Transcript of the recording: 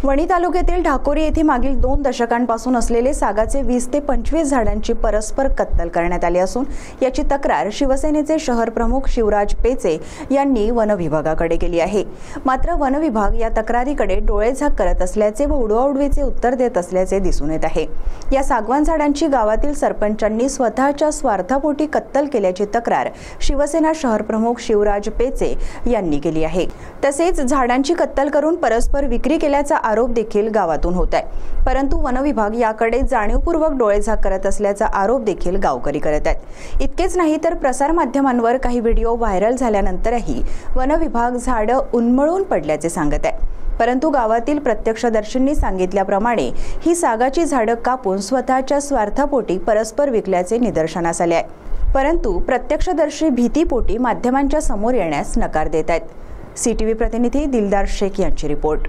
वणी तालुक्यातील ढाकोरी येथे मागील 2 दशकांपासून असलेले सागाचे 20 ते 25 झाडांची परस्पर कत्तल करण्यात आली असून याची तक्रार शिवसेनेचे शहर प्रमुख शिवराज पेचे यांनी वन विभागाकडे केली आहे। मात्र वन विभाग या तक्रारीकडे डोळेझाक करत असल्याचे व उडवाउडवीचे उत्तर देत असल्याचे दिसून येत आहे। या सागवान झाडांची गावातील सरपंचांनी स्वतःच्या स्वार्थापोटी कत्तल केल्याची तक्रार शिवसेना शहर प्रमुख शिवराज पेचे यांनी केली आहे। तसेच झाडांची कत्तल करून परस्पर विक्री केल्याचा आरोप देखील गावातून होत आहे। परंतु वन विभाग याकडे जाणीवपूर्वक डोळेझाक करत असल्याचा आरोप देखील गावकरी करत आहेत। इतकेच नाही तर प्रसार माध्यमांवर काही व्हिडिओ व्हायरल झाल्यानंतरही वन विभाग झाडं उन्मळून पडल्याचे सांगत आहे। परंतु गावातील प्रत्यक्षदर्शींनी सांगितल्याप्रमाणे ही सागाची झाडं कापून स्वतःच्या स्वार्थापोटी परस्पर विकल्याचे निदर्शनास आले आहे। परंतु प्रत्यक्षदर्शी भीतीपोटी माध्यमांच्या समोर येण्यास नकार देत आहेत। CTV प्रतिनिधी दिलदार शेख यांची रिपोर्ट।